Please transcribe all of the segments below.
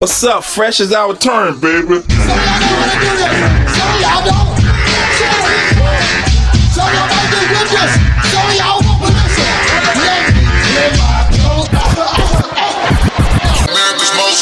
What's up? Phresh is our turn, baby. Some of y'all know how to do this. Some of y'all don't. Some of y'all might get with this. Some of y'all won't, but listen. America's most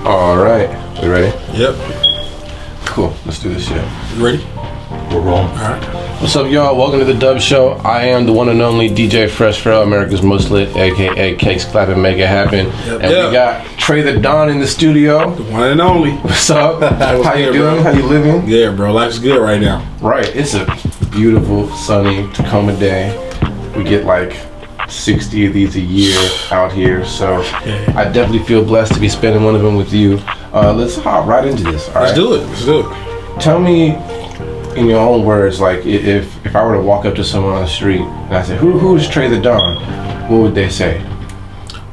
All right, we ready? Yep. Cool, let's do this shit. You ready? We're rolling. All right. What's up, y'all? Welcome to the Dub Show. I am the one and only DJ Phresh, Pharaoh, America's most lit, aka Cakes Clapping, Make It Happen. Yep. And we got Tre Da Don in the studio. The one and only. What's up? How you good, doing? bro? How you living? Yeah, bro. Life's good right now. Right. It's a beautiful, sunny Tacoma day. We get like 60 of these a year out here, so I definitely feel blessed to be spending one of them with you. Let's hop right into this. All right? Let's do it. Let's do it. Tell me, in your own words, like if I were to walk up to someone on the street and I said, "Who is Tre Da Don?" What would they say?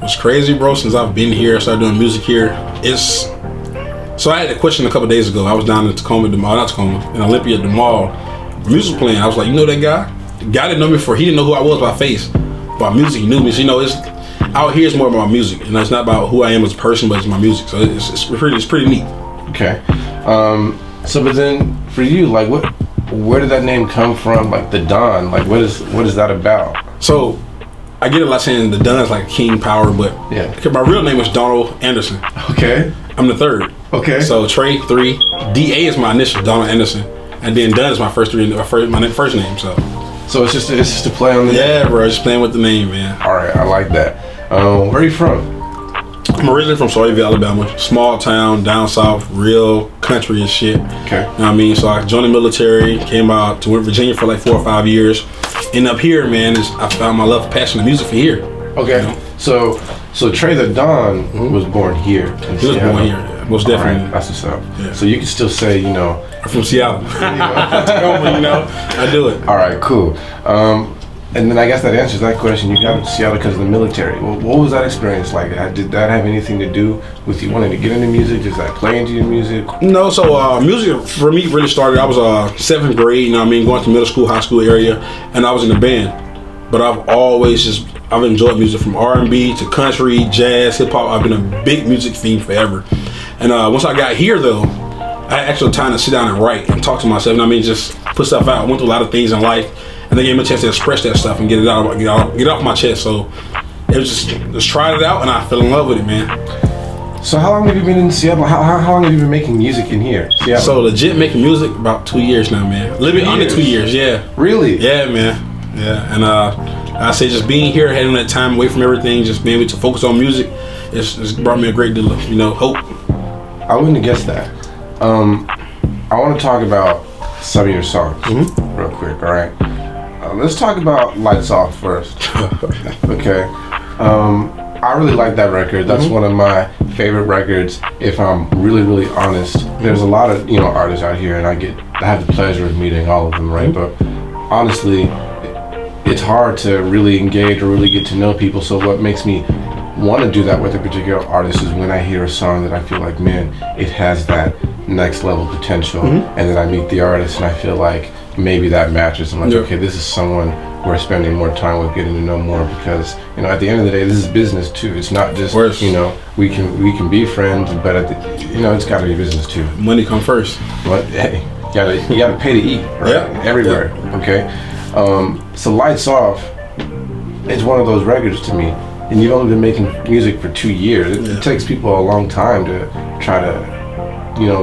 What's crazy, bro? Since I've been here, I started doing music here. So I had a question a couple days ago. I was down in Tacoma, not Tacoma, in Olympia at the mall. Music playing. I was like, you know that guy? The guy didn't know me before. He didn't know who I was by face. By music, he knew me. So, you know, it's out here. It's more about music, and it's not about who I am as a person, but it's my music. So it's pretty neat. Okay. But then for you, like, where did that name come from? Like the Don. Like, what is that about? So I get a lot saying the Don's like King Power, but Yeah. my real name is Donald Anderson. Okay. I'm the third. Okay. So Tre 3, DA is my initial, Donald Anderson, and then Dunn is my first name. So it's just a play on the yeah, bro, just playing with the name, man. All right, I like that. Where are you from? I'm originally from Sawyerville, Alabama, small town down south, real country and shit. Okay. You know what I mean? So I joined the military, came out to Virginia for like 4 or 5 years, and up here, man, I found my love, passion, and music for here. Okay. You know? So Tre Da Don was born here. He was born here, yeah, most definitely. All right, that's what's up. Yeah. So you can still say, you know, I'm from Seattle. Tacoma, you know, I do it. all right, cool. And then I guess that answers that question. You got to Seattle because of the military. Well, what was that experience like? Did that have anything to do with you wanting to get into music? Does that play into your music? No, so music for me really started. I was 7th grade, you know what I mean, going to middle school, high school area, and I was in a band. But I've enjoyed music from R&B to country, jazz, hip hop. I've been a big music fiend forever. And once I got here, though, I had actual time to sit down and write and talk to myself. You know what I mean, just put stuff out. I went through a lot of things in life, and they gave me a chance to express that stuff and get it off my chest. So it was just tried it out, and I fell in love with it, man. So how long have you been in Seattle? How long have you been making music in here, Seattle? So legit making music about 2 years now, man. A little bit under 2 years, yeah. Really? Yeah, man. Yeah, and I say just being here, having that time away from everything, just being able to focus on music, it's brought me a great deal of, hope. I wouldn't have guessed that. I want to talk about some of your songs real quick, all right? Let's talk about Lights Off first. Okay. I really like that record. That's one of my favorite records, if I'm really, really honest. There's a lot of, artists out here, and I have the pleasure of meeting all of them, right? But honestly, it's hard to really engage or really get to know people. So what makes me want to do that with a particular artist is when I hear a song that I feel like, man, it has that next level potential, and then I meet the artist and I feel like maybe that matches. I'm like, okay, this is someone we're spending more time with, getting to know more, because at the end of the day, this is business too. It's not just we can be friends, but it's got to be business too. Money come first. But hey, you gotta pay to eat, right? Yeah. Everywhere. Yeah. Okay. So Lights Off is one of those records to me, and you've only been making music for 2 years. It takes people a long time to try to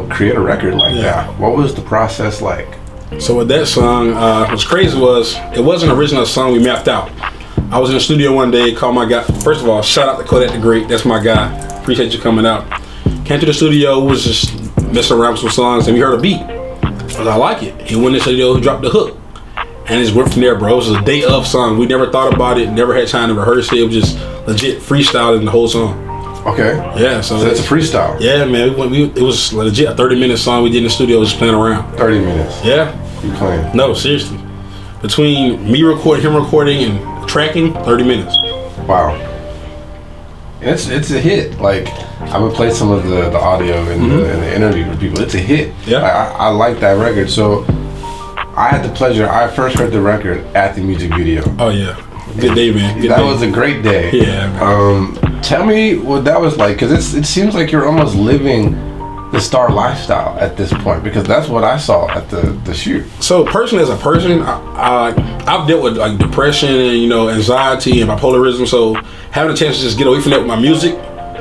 create a record like that. What was the process like? So with that song, what's crazy was it wasn't an original song we mapped out. I was in the studio one day, called my guy. First of all, shout out to Kodak the Great. That's my guy. Appreciate you coming out. Came to the studio, was just messing around with some songs, and we heard a beat. I like it. He went in the studio, he dropped the hook, and it just went from there, bro. It was a day of song. We never thought about it, never had time to rehearse it. It was just legit freestyling the whole song. Okay. Yeah, so that's a freestyle. Yeah, man. It was legit a 30-minute song we did in the studio, just playing around. 30 minutes. Yeah. You playing? No, seriously. Between me recording, him recording, and tracking, 30 minutes. Wow. It's a hit. Like, I would play some of the audio in the interview with people. It's a hit. Yeah. I like that record. So I had the pleasure. I first heard the record at the music video. Oh yeah, good day, man. Good that day. was a great day. Yeah. Man. Tell me what that was like, because it seems like you're almost living the star lifestyle at this point, because that's what I saw at the shoot. So personally, as a person, I've dealt with like depression and anxiety and bipolarism. So having a chance to just get away from that with my music,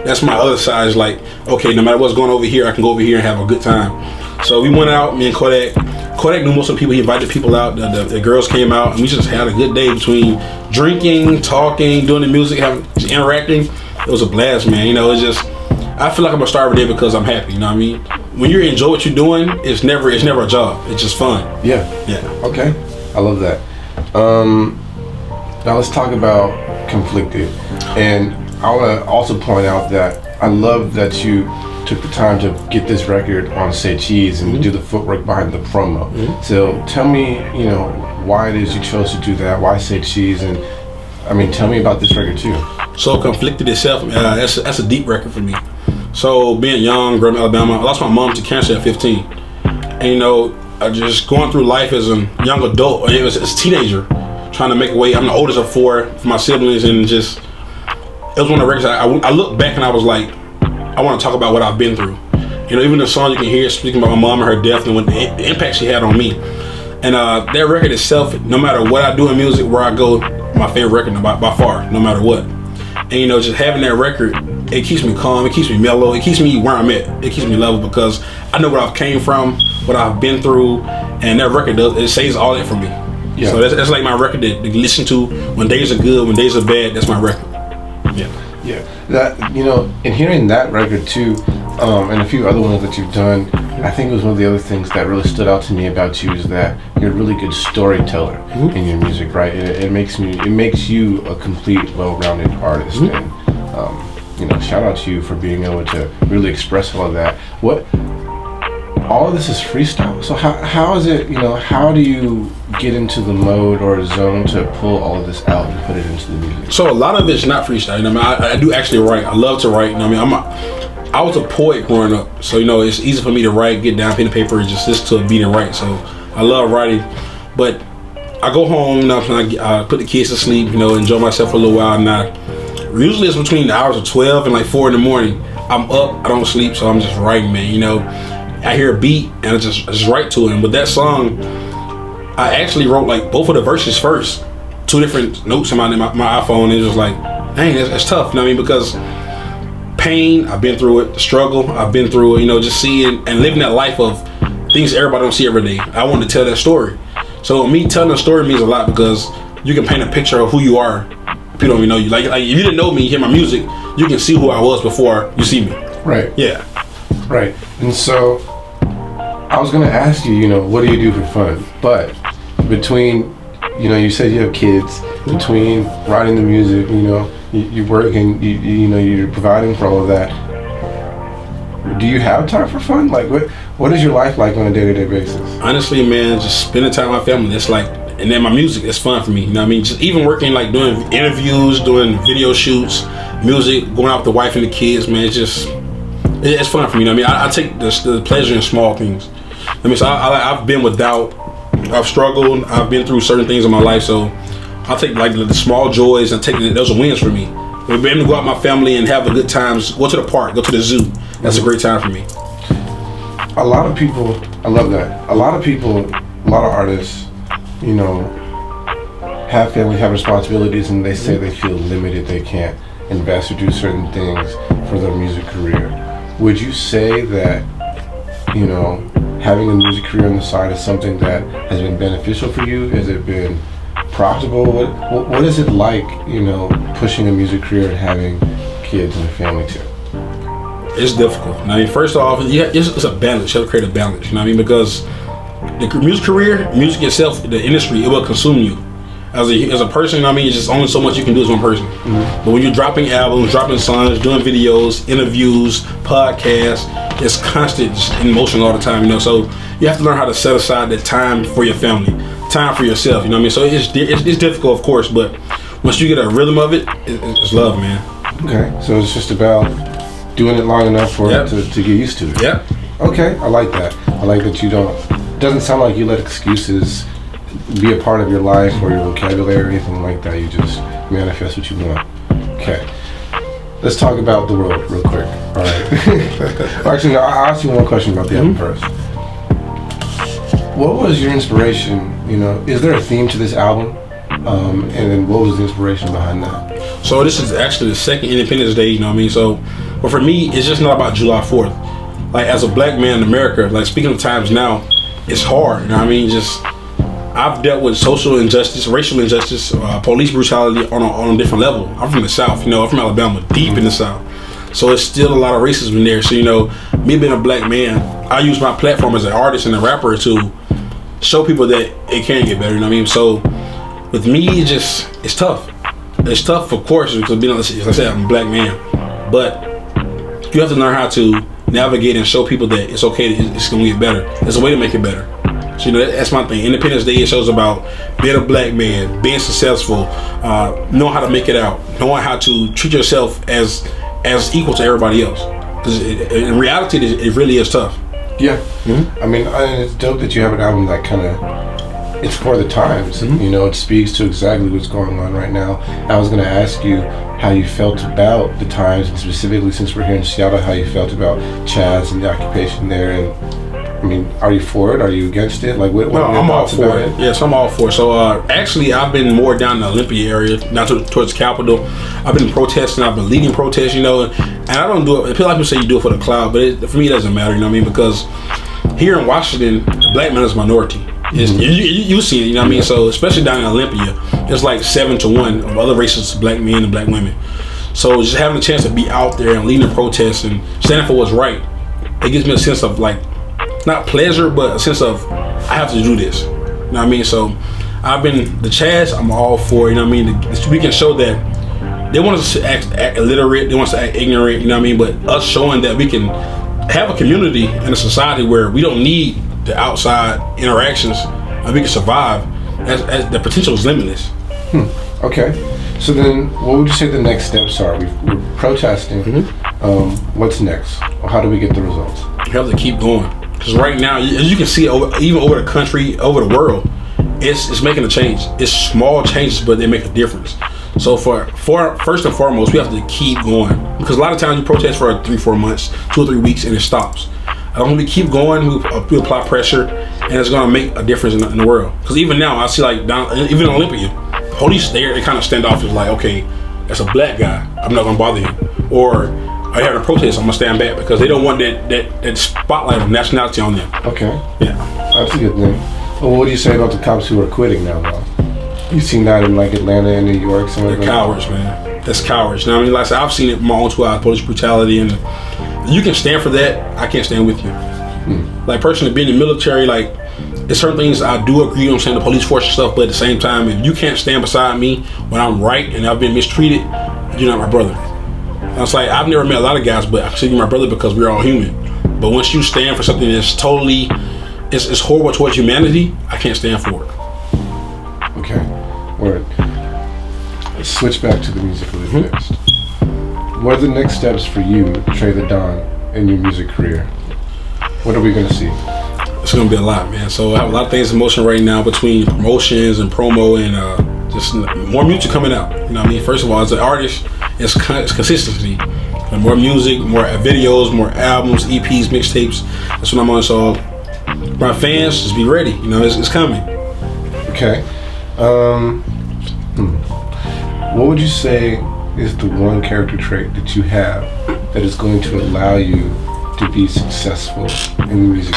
that's my other side. Is like, okay, no matter what's going over here, I can go over here and have a good time. So we went out, me and Kodak. Kodak knew most of the people. He invited people out. The girls came out, and we just had a good day between drinking, talking, doing the music, just interacting. It was a blast, man. It's just, I feel like I'm a star every day because I'm happy. You know what I mean? When you enjoy what you're doing, it's never a job. It's just fun. Yeah. Okay. I love that. Now let's talk about Conflicted. And I want to also point out that I love that you took the time to get this record on Say Cheese and do the footwork behind the promo. So tell me, why it is you chose to do that. Why Say Cheese? And I mean, tell me about this record too. So Conflicted itself, that's a deep record for me. So being young, growing up in Alabama, I lost my mom to cancer at 15. And I just going through life as a young adult, as a teenager, trying to make a way. I'm the oldest of four for my siblings, and just, it was one of the records I look back and I was like, I want to talk about what I've been through. Even the song you can hear speaking about my mom and her death and what the impact she had on me. And that record itself, no matter what I do in music, where I go, my favorite record by far, no matter what. And just having that record, it keeps me calm, it keeps me mellow, it keeps me where I'm at, it keeps me level, because I know where I've came from, what I've been through, and that record it says all that for me. Yeah. So that's like my record to listen to when days are good, when days are bad. That's my record. Yeah. That in hearing that record too, and a few other ones that you've done, I think it was one of the other things that really stood out to me about you is that you're a really good storyteller in your music, right? It makes you a complete, well-rounded artist, and shout out to you for being able to really express all of that. All of this is freestyle. So how is it? How do you get into the mode or zone to pull all of this out and put it into the music? So a lot of it's not freestyle. I do actually write. I love to write. I was a poet growing up, so it's easy for me to write, get down, pen and paper, and just listen to a beat and write. So I love writing, but I go home, I put the kids to sleep, enjoy myself for a little while. Now, usually it's between the hours of 12 and like 4 in the morning. I'm up, I don't sleep, so I'm just writing, man. I hear a beat and I just write to it. And with that song, I actually wrote like both of the verses first, 2 different notes in my iPhone. And it was like, dang, that's tough. Because pain, I've been through it. The struggle, I've been through it. Just seeing and living that life of things everybody don't see every day. I want to tell that story. So me telling a story means a lot, because you can paint a picture of who you are. People don't even know you. Like if you didn't know me, you hear my music, you can see who I was before you see me. Right. Yeah. Right. And so I was gonna ask you, what do you do for fun? But between, you said you have kids. Between writing the music, you work and you're providing for all of that. Do you have time for fun? Like, what is your life like on a day-to-day basis? Honestly, man, just spending time with my family. That's like, and then my music, it's fun for me. Just even working, like doing interviews, doing video shoots, music, going out with the wife and the kids, man. It's fun for me. I take the pleasure in small things. So I've been without, I've struggled, I've been through certain things in my life. So I take like the small joys and those are wins for me. We've been able to go out with my family and have a good time. Go to the park, go to the zoo. That's a great time for me. A lot of people, I love that. A lot of artists, have family, have responsibilities, and they say they feel limited. They can't invest or do certain things for their music career. Would you say that, having a music career on the side is something that has been beneficial for you? Has it been profitable? What is it like, pushing a music career and having kids and a family too? It's difficult. First off, it's a balance. You have to create a balance. Because the music career, music itself, the industry, it will consume you. As a person, it's just only so much you can do as one person. Mm-hmm. But when you're dropping albums, dropping songs, doing videos, interviews, podcasts, it's constant, just in motion all the time. So you have to learn how to set aside that time for your family, time for yourself. So it's difficult, of course. But once you get a rhythm of it's love, man. Okay, so it's just about doing it long enough for it to get used to it. Yep. Okay, I like that. I like that you don't. It doesn't sound like you let excuses be a part of your life or your vocabulary or anything like that. You just manifest what you want. Okay. Let's talk about the world real quick. All right. Actually, no, I'll ask you one question about the album first. What was your inspiration? Is there a theme to this album? And then what was the inspiration behind that? So this is actually the second Independence Day, you know what I mean? So, but for me, it's just not about July 4th. Like, as a black man in America, like, speaking of times now, it's hard, you know what I mean? Just, I've dealt with social injustice, racial injustice, police brutality on a different level. I'm from the South, I'm from Alabama, deep in the South. So it's still a lot of racism there. So, me being a black man, I use my platform as an artist and a rapper to show people that it can get better, you know what I mean? So with me, it's tough. It's tough, of course, because as I said, I'm a black man. But you have to learn how to navigate and show people that it's okay, it's going to get better. There's a way to make it better. So, that's my thing. Independence Day, it shows about being a black man, being successful, knowing how to make it out, knowing how to treat yourself as equal to everybody else. Because in reality, it really is tough. Yeah. Mm-hmm. I mean, it's dope that you have an album that kind of, it's for the times. Mm-hmm. It speaks to exactly what's going on right now. I was going to ask you how you felt about the times, and specifically since we're here in Seattle, how you felt about Chaz and the occupation there. And I mean, are you for it? Are you against it? Like, what no, are your I'm all thoughts for about it. Yes, I'm all for it. So actually, I've been more down in the Olympia area, not towards the Capitol. I've been protesting. I've been leading protests, and I don't do it. People say you do it for the cloud, but for me, it doesn't matter. You know what I mean? Because here in Washington, the black man is a minority. Mm-hmm. You see it, you know what I mean? So especially down in Olympia, it's like 7-1 of other races, black men and black women. So just having a chance to be out there and leading protests and standing for what's right, it gives me a sense of, like, not pleasure, but a sense of I have to do this. You know what I mean? So I've been the Chaz. I'm all for it. You know what I mean? We can show that they want us to act illiterate. They want us to act ignorant. You know what I mean? But us showing that we can have a community and a society where we don't need the outside interactions and we can survive. As the potential is limitless. Okay. So then, what would you say the next steps are? We're protesting. Mm-hmm. What's next? Or how do we get the results? You have to keep going. Because right now, as you can see, even over the country, over the world, it's making a change. It's small changes, but they make a difference. So for first and foremost, we have to keep going. Because a lot of times you protest for 3-4 months, 2 or 3 weeks, and it stops. As long as we keep going, we apply pressure, and it's going to make a difference in the world. Because even now, I see, like, even in Olympia, police there, they kind of stand off as like, okay, that's a black guy, I'm not going to bother him. Or are you having a protest? I'm going to stand back, because they don't want that spotlight of nationality on them. Okay. Yeah. That's a good thing. Well, what do you say about the cops who are quitting now, though? You've seen that in, like, Atlanta and New York? They're cowards, man. That's cowards. You know what I mean? Like I said, I've seen it my own 2 hours, police brutality, and you can stand for that. I can't stand with you. Like, personally, being in the military, like, there's certain things I do agree on, saying the police force and stuff, but at the same time, if you can't stand beside me when I'm right and I've been mistreated, you're not my brother. And it's like, I've never met a lot of guys, but I consider you my brother because we're all human. But once you stand for something that's totally, it's horrible towards humanity, I can't stand for it. Okay. Word. Let's switch back to the music really fast. What are the next steps for you, Tre Da Don, in your music career? What are we going to see? It's going to be a lot, man. So I have a lot of things in motion right now between promotions and promo and just more music coming out. You know what I mean? First of all, as an artist, it's consistency. And more music, more videos, more albums, EPs, mixtapes. That's what I'm on. So my fans, just be ready. You know, it's coming. Okay. What would you say is the one character trait that you have that is going to allow you to be successful in the music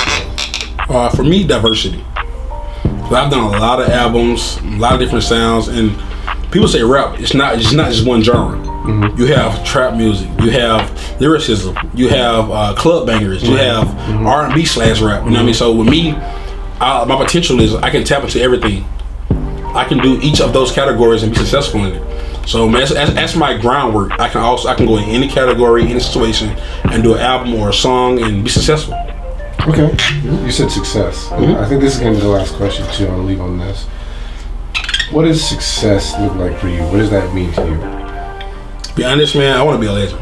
world? For me, diversity. So I've done a lot of albums, a lot of different sounds, and people say rap. It's not just one genre. Mm-hmm. You have trap music, you have lyricism, you have club bangers, you have R&B / rap. You know what I mean? So with me, my potential is I can tap into everything. I can do each of those categories and be successful in it. So man, that's my groundwork. I can go in any category, any situation, and do an album or a song and be successful. Okay, you said success. I think this is going to be the last question too. I'll leave on this. What does success look like for you? What does that mean to you? Be honest, man, I want to be a legend.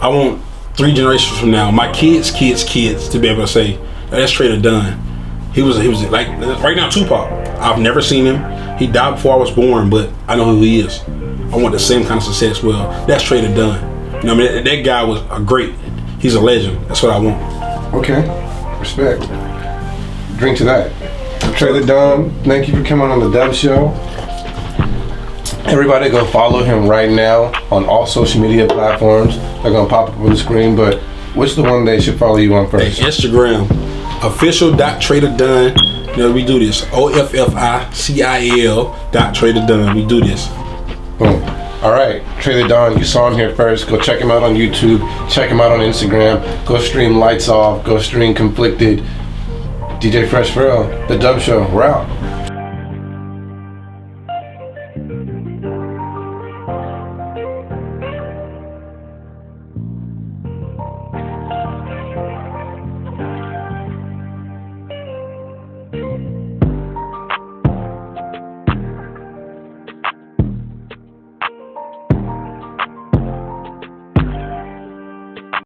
I want 3 generations from now, my kids to be able to say, that's Tre Da Don. He was like, right now, Tupac. I've never seen him. He died before I was born, but I know who he is. I want the same kind of success. Well, that's Tre Da Don. You know what I mean? That guy was a great. He's a legend. That's what I want. Okay, respect. Drink to that. Tre Da Don, thank you for coming on the Dub Show. Everybody go follow him right now on all social media platforms. They're gonna pop up on the screen, but which the one they should follow you on first? Instagram, official.TreDaDon. You know, we do this. OFFICIL.TreDaDon. We do this. Boom. All right, Tre Da Don, you saw him here first. Go check him out on YouTube. Check him out on Instagram. Go stream Lights Off. Go stream Conflicted. DJ Phresh, Pharaoh, The Dub Show. We're out.